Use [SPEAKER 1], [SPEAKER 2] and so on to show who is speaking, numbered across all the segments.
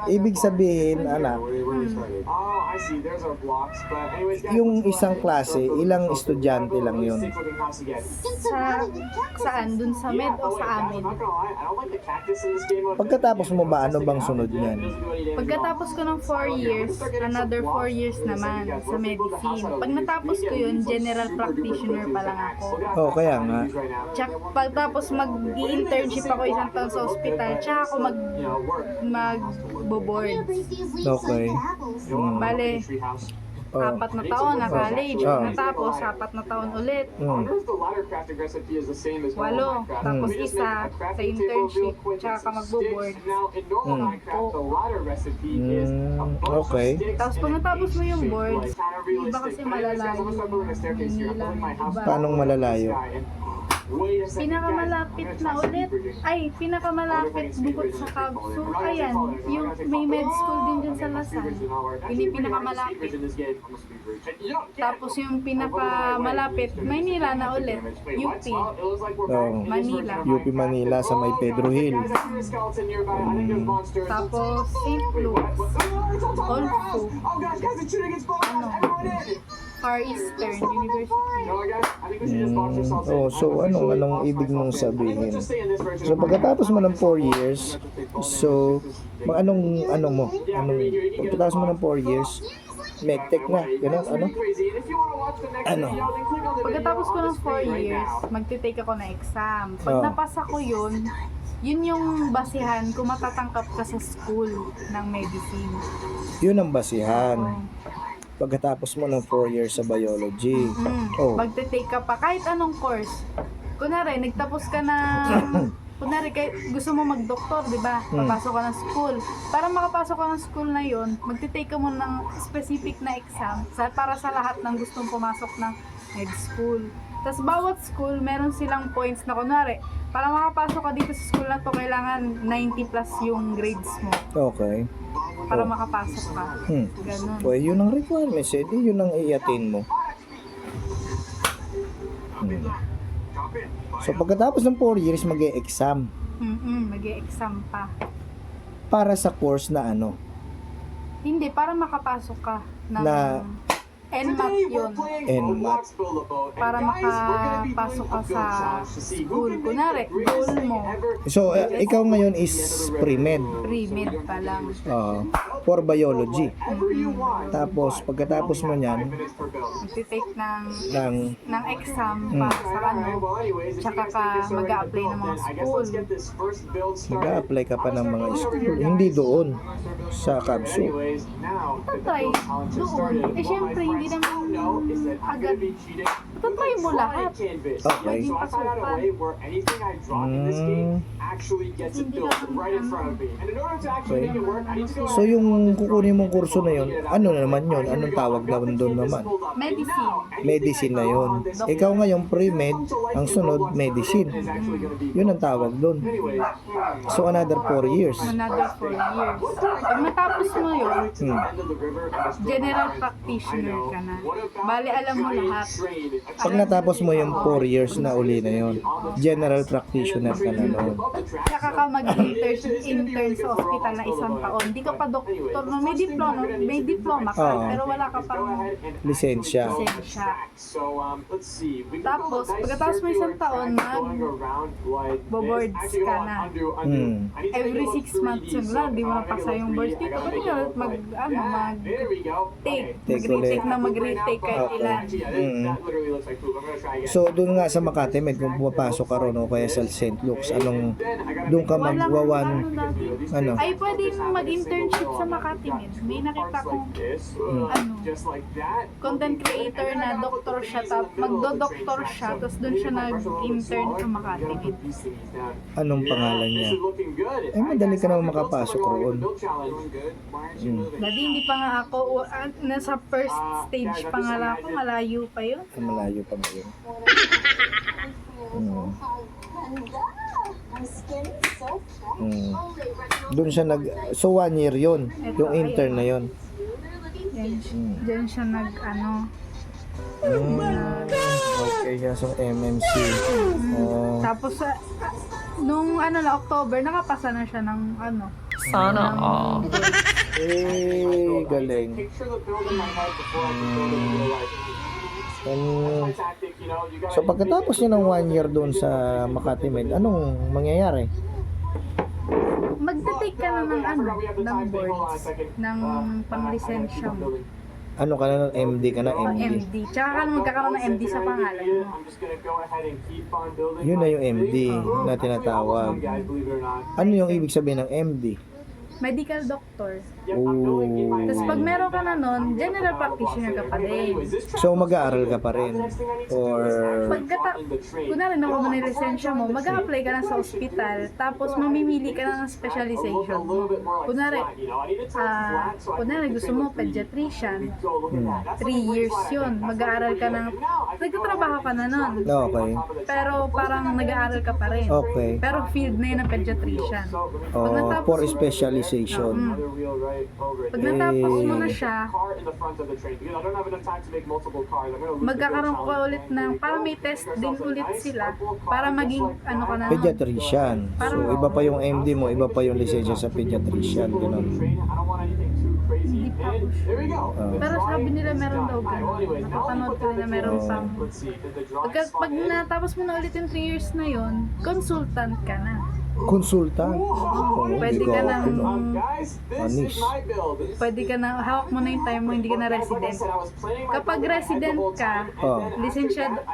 [SPEAKER 1] Ibig sabihin, anak, yung isang klase, ilang estudyante lang yun.
[SPEAKER 2] Saan? Dun sa med o sa amin?
[SPEAKER 1] Pagkatapos mo ba, ano bang sunod niyan?
[SPEAKER 2] Pagkatapos ko ng 4 years, another 4 years naman sa medicine. Pag natapos ko yun, general practitioner pa lang ako.
[SPEAKER 1] Oh, kaya nga.
[SPEAKER 2] Tsaka pagtapos mag-i-internship ako isang taon sa ospital, tsaka ako mag-board.
[SPEAKER 1] Okay.
[SPEAKER 2] Bale,
[SPEAKER 1] Oh.
[SPEAKER 2] 4 na taon na college.
[SPEAKER 1] Oh.
[SPEAKER 2] Natapos, 4 na taon ulit. 8. Tapos isa sa internship, tsaka ka magbo-board.
[SPEAKER 1] Okay.
[SPEAKER 2] Tapos pag natapos mo yung board, iba kasi malalayo yung Manila. Iba.
[SPEAKER 1] Paano malalayo?
[SPEAKER 2] Pinakamalapit na ulit, pinakamalapit bukod sa Cavso, ayan, yung may med school din dyan sa Lasal. Yun yung pinakamalapit. Tapos yung pinakamalapit, Maynila na ulit, UP,
[SPEAKER 1] Oh.
[SPEAKER 2] Manila.
[SPEAKER 1] UP Manila sa may Pedro Hill.
[SPEAKER 2] Tapos St. Luke's, also, Far Eastern University.
[SPEAKER 1] Oh, so anong ibig mong sabihin? So pagkatapos mo ng 4 years, so anong pagkatapos mo ng 4 years, medtech na, gano'n, ano?
[SPEAKER 2] Pagkatapos ko ng 4 years, magte-take ako na exam. Pag napasa ko yun yung basihan kung matatangkap ka sa school ng medicine.
[SPEAKER 1] Yun ang basihan. Pagkatapos mo ng 4 years sa biology. Oh.
[SPEAKER 2] Magte-take ka pa kahit anong course. Kunwari, nagtapos ka na kunwari, gusto mo mag-doktor, di ba? Papasok ka ng school. Para makapasok ka ng school na yon, magte-take ka mo ng specific na exam para sa lahat ng gustong pumasok ng med school. Tapos bawat school, meron silang points na kunwari, para makapasok ka dito sa school na to, kailangan 90 plus yung grades mo.
[SPEAKER 1] Okay.
[SPEAKER 2] Para makapasok ka. Ganun.
[SPEAKER 1] Well, yun ang requirements, yun ang i-attain mo. So pagkatapos ng 4 years, mag-e-exam.
[SPEAKER 2] Mag-e-exam pa.
[SPEAKER 1] Para sa course na ano?
[SPEAKER 2] Hindi, para makapasok ka ng
[SPEAKER 1] Na
[SPEAKER 2] NMAT yun.
[SPEAKER 1] NMAT.
[SPEAKER 2] Para makapasok ka sa school. Kunwari, goal mo,
[SPEAKER 1] So ikaw ngayon is pre-med.
[SPEAKER 2] pre-med pa lang.
[SPEAKER 1] For biology. Tapos pagkatapos mo niyan,
[SPEAKER 2] Magti-take
[SPEAKER 1] ng
[SPEAKER 2] ng exam para sa ano, tsaka ka mag-a-apply ng mga school.
[SPEAKER 1] mag-a-apply ka pa ng mga school. Hindi doon sa Cavso.
[SPEAKER 2] Tatry doon. Syempre, hindi naman agad. Tatry mo lahat.
[SPEAKER 1] Okay. So yung kukunin mong kurso na yun, ano na naman yun? Anong tawag doon naman?
[SPEAKER 2] Medicine.
[SPEAKER 1] Medicine na yun. Ikaw ngayon pre-med, ang sunod medicine. Yun ang tawag doon. So another 4 years.
[SPEAKER 2] Another 4 years. Pag matapos mo yun, general practitioner ka na. Bali, alam mo lahat.
[SPEAKER 1] Pag natapos mo yung 4 years na uli na yun, general practitioner ka na noon.
[SPEAKER 2] Tsaka ka mag-intern sa hospital na isang taon. Di ka pa doktor, no? May diploma ka, pero wala ka pang
[SPEAKER 1] Lisensya.
[SPEAKER 2] lisensya. Tapos, pagkatapos mo isang taon, mag-boards ka na. Every 6 months yun lang, di mo napasa yung boards dito. Pwede ka mag-retake kahit ilan.
[SPEAKER 1] So doon nga sa Makati Med, kung pumapasok ka ron o kaya sa St. Luke's, doon ka magwawan,
[SPEAKER 2] Ay, pwede mag-internship sa Makati Med. May nakita kong, content creator na doktor siya, magdo-doktor siya, tapos doon siya nag-intern sa Makati Med.
[SPEAKER 1] Anong pangalan niya? Madali ka naman makapasok roon.
[SPEAKER 2] Dati hindi pa nga ako, nasa first stage pa nga lang ako, malayo pa yun.
[SPEAKER 1] Malayo pa ba yun? Doon siya so 1 year yun, yung intern na yun.
[SPEAKER 2] Diyan siya
[SPEAKER 1] Okay, yeah, so MMC.
[SPEAKER 2] Tapos Nung ano na, October, nakapasa na siya ng ano.
[SPEAKER 3] Sana all.
[SPEAKER 1] Galing. So pagkatapos niya ng 1 year doon sa Makati Med, anong mangyayari?
[SPEAKER 2] Magte-take ka na ng ano, ng boards, ng pang-lisensya mo.
[SPEAKER 1] Ano ka na ng MD ka na,
[SPEAKER 2] O
[SPEAKER 1] MD?
[SPEAKER 2] MD. Tsaka ka na magkakaroon ng MD sa pangalan mo.
[SPEAKER 1] Yun na yung MD na tinatawag. Ano yung ibig sabihin ng MD?
[SPEAKER 2] Medical doctor.
[SPEAKER 1] Oh.
[SPEAKER 2] Tapos pag meron ka na nun, general practitioner ka pa rin.
[SPEAKER 1] So mag-aaral ka pa rin? Or
[SPEAKER 2] Kunwari nakuha mo na yung lisensya mo, mag-a-apply ka na sa ospital, tapos mamimili ka na ng specialization mo. Kunwari gusto mo pediatrician, 3 years yun, mag-aaral ka ng, nagtatrabaho ka na nun.
[SPEAKER 1] Okay.
[SPEAKER 2] Pero parang nag-aaral ka pa rin.
[SPEAKER 1] Okay.
[SPEAKER 2] Pero field na yun ng pediatrician.
[SPEAKER 1] Oh, for specialization.
[SPEAKER 2] Pag natapos mo na siya, magkakaroon ka ulit ng, para may test din ulit sila, para maging ano ka na.
[SPEAKER 1] Pediatrician. So iba pa yung MD mo, iba pa yung lisensya sa pediatrician, ganun.
[SPEAKER 2] Hindi pa ako sure. Pero sabi nila meron daw ganun. Nakapanood ko rin na meron pang. Pag natapos mo na ulit yung 3 years na yon, consultant ka na.
[SPEAKER 1] Consultant.
[SPEAKER 2] Pwede ka nang,
[SPEAKER 1] Anis.
[SPEAKER 2] pwede ka na, hawak mo na yung time mo, hindi ka na resident. Kapag resident ka,
[SPEAKER 1] Oh.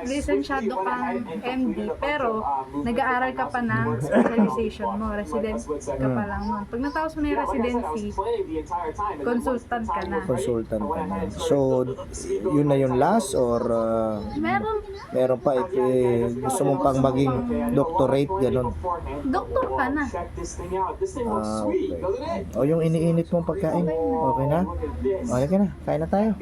[SPEAKER 2] lisensyado kang MD, pero nag-aaral ka pa ng specialization mo, resident ka pa lang nun. Pag natapos mo na yung residency, consultant ka na.
[SPEAKER 1] Consultant ka na. So, yun na yung last or meron pa gusto mo pang maging doctorate, ganun.
[SPEAKER 2] Doktor ka na.
[SPEAKER 1] Okay. O yung iniinit mong pagkain, okay na? Okay ka na, kain na tayo.